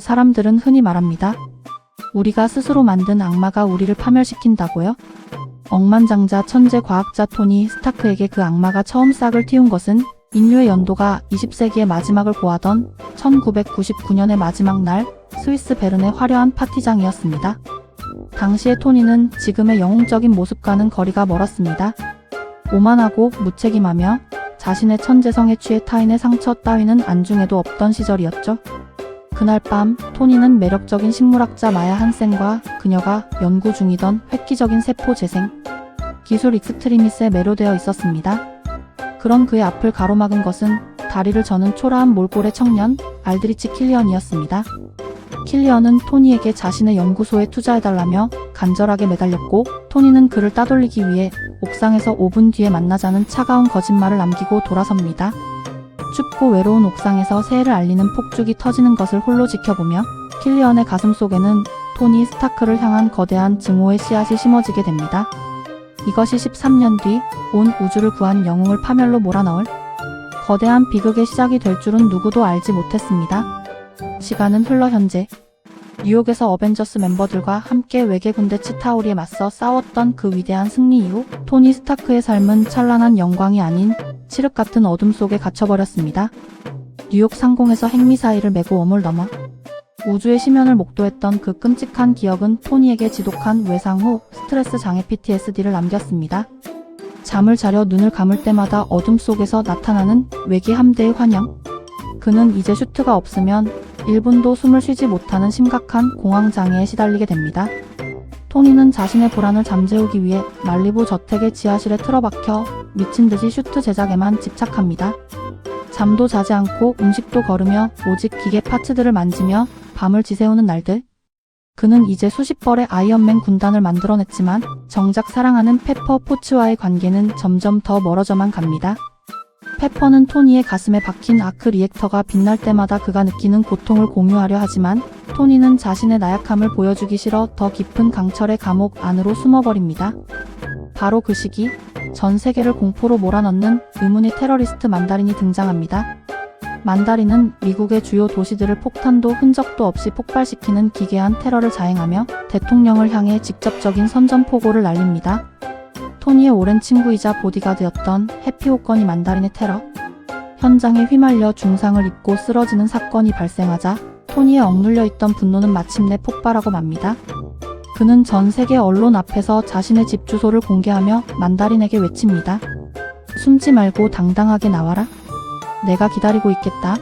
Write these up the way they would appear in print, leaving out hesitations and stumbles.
사람들은 흔히 말합니다. 우리가 스스로 만든 악마가 우리를 파멸시킨다고요? 억만장자 천재 과학자 토니 스타크에게 그 악마가 처음 싹을 틔운 것은 인류의 연도가 20세기의 마지막을 고하던 1999년의 마지막 날 스위스 베른의 화려한 파티장이었습니다. 당시의 토니는 지금의 영웅적인 모습과는 거리가 멀었습니다. 오만하고 무책임하며 자신의 천재성에 취해 타인의 상처 따위는 안중에도 없던 시절이었죠. 그날 밤 토니는 매력적인 식물학자 마야 한센과 그녀가 연구 중이던 획기적인 세포 재생 기술 익스트리미스에 매료되어 있었습니다. 그런 그의 앞을 가로막은 것은 다리를 저는 초라한 몰골의 청년 알드리치 킬리언이었습니다. 킬리언은 토니에게 자신의 연구소에 투자해달라며 간절하게 매달렸고 토니는 그를 따돌리기 위해 옥상에서 5분 뒤에 만나자는 차가운 거짓말을 남기고 돌아섭니다. 춥고 외로운 옥상에서 새해를 알리는 폭죽이 터지는 것을 홀로 지켜보며 킬리언의 가슴 속에는 토니 스타크를 향한 거대한 증오의 씨앗이 심어지게 됩니다. 이것이 13년 뒤 온 우주를 구한 영웅을 파멸로 몰아넣을 거대한 비극의 시작이 될 줄은 누구도 알지 못했습니다. 시간은 흘러 현재 뉴욕에서 어벤져스 멤버들과 함께 외계 군대 치타우리에 맞서 싸웠던 그 위대한 승리 이후 토니 스타크의 삶은 찬란한 영광이 아닌 칠흑 같은 어둠 속에 갇혀버렸습니다. 뉴욕 상공에서 핵미사일을 메고 웜을 넘어 우주의 심연을 목도했던 그 끔찍한 기억은 토니에게 지독한 외상 후 스트레스 장애 PTSD를 남겼습니다. 잠을 자려 눈을 감을 때마다 어둠 속에서 나타나는 외계 함대의 환영. 그는 이제 슈트가 없으면 1분도 숨을 쉬지 못하는 심각한 공황장애에 시달리게 됩니다. 토니는 자신의 불안을 잠재우기 위해 말리부 저택의 지하실에 틀어박혀 미친듯이 슈트 제작에만 집착합니다. 잠도 자지 않고 음식도 거르며 오직 기계 파츠들을 만지며 밤을 지새우는 날들. 그는 이제 수십 벌의 아이언맨 군단을 만들어냈지만 정작 사랑하는 페퍼 포츠와의 관계는 점점 더 멀어져만 갑니다. 페퍼는 토니의 가슴에 박힌 아크 리액터가 빛날 때마다 그가 느끼는 고통을 공유하려 하지만 토니는 자신의 나약함을 보여주기 싫어 더 깊은 강철의 감옥 안으로 숨어버립니다. 바로 그 시기 전 세계를 공포로 몰아넣는 의문의 테러리스트 만다린이 등장합니다. 만다린은 미국의 주요 도시들을 폭탄도 흔적도 없이 폭발시키는 기괴한 테러를 자행하며 대통령을 향해 직접적인 선전포고를 날립니다. 토니의 오랜 친구이자 보디가드였던 해피호건이 만다린의 테러 현장에 휘말려 중상을 입고 쓰러지는 사건이 발생하자 토니의 억눌려 있던 분노는 마침내 폭발하고 맙니다. 그는 전 세계 언론 앞에서 자신의 집 주소를 공개하며 만다린에게 외칩니다. 숨지 말고 당당하게 나와라. 내가 기다리고 있겠다.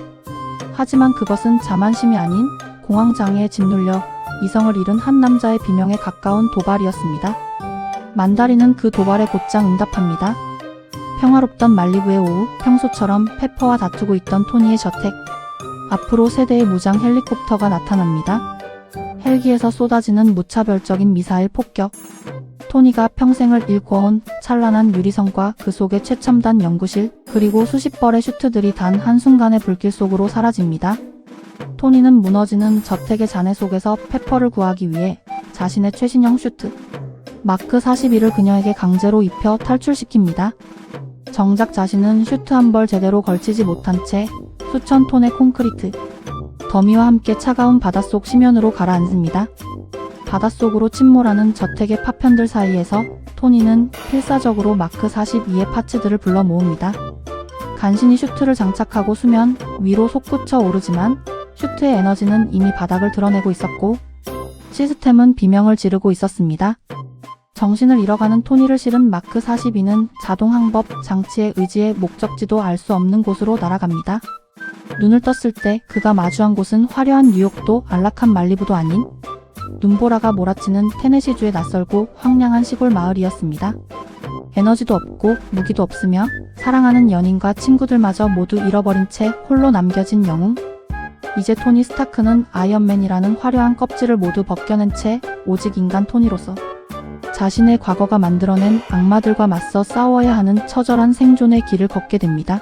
하지만 그것은 자만심이 아닌 공황장애에 짓눌려 이성을 잃은 한 남자의 비명에 가까운 도발이었습니다. 만다린은 그 도발에 곧장 응답합니다. 평화롭던 말리부의 오후, 평소처럼 페퍼와 다투고 있던 토니의 저택. 앞으로 세대의 무장 헬리콥터가 나타납니다. 헬기에서 쏟아지는 무차별적인 미사일 폭격. 토니가 평생을 일궈온 찬란한 유리성과 그 속의 최첨단 연구실, 그리고 수십 벌의 슈트들이 단 한순간의 불길 속으로 사라집니다. 토니는 무너지는 저택의 잔해 속에서 페퍼를 구하기 위해 자신의 최신형 슈트, 마크 42를 그녀에게 강제로 입혀 탈출시킵니다. 정작 자신은 슈트 한 벌 제대로 걸치지 못한 채 수천 톤의 콘크리트, 더미와 함께 차가운 바닷속 심연으로 가라앉습니다. 바닷속으로 침몰하는 저택의 파편들 사이에서 토니는 필사적으로 마크 42의 파츠들을 불러 모읍니다. 간신히 슈트를 장착하고 수면 위로 솟구쳐 오르지만 슈트의 에너지는 이미 바닥을 드러내고 있었고 시스템은 비명을 지르고 있었습니다. 정신을 잃어가는 토니를 실은 마크 42는 자동 항법 장치에 의지해 목적지도 알 수 없는 곳으로 날아갑니다. 눈을 떴을 때 그가 마주한 곳은 화려한 뉴욕도 안락한 말리부도 아닌 눈보라가 몰아치는 테네시주의 낯설고 황량한 시골 마을이었습니다. 에너지도 없고 무기도 없으며 사랑하는 연인과 친구들마저 모두 잃어버린 채 홀로 남겨진 영웅. 이제 토니 스타크는 아이언맨이라는 화려한 껍질을 모두 벗겨낸 채 오직 인간 토니로서 자신의 과거가 만들어낸 악마들과 맞서 싸워야 하는 처절한 생존의 길을 걷게 됩니다.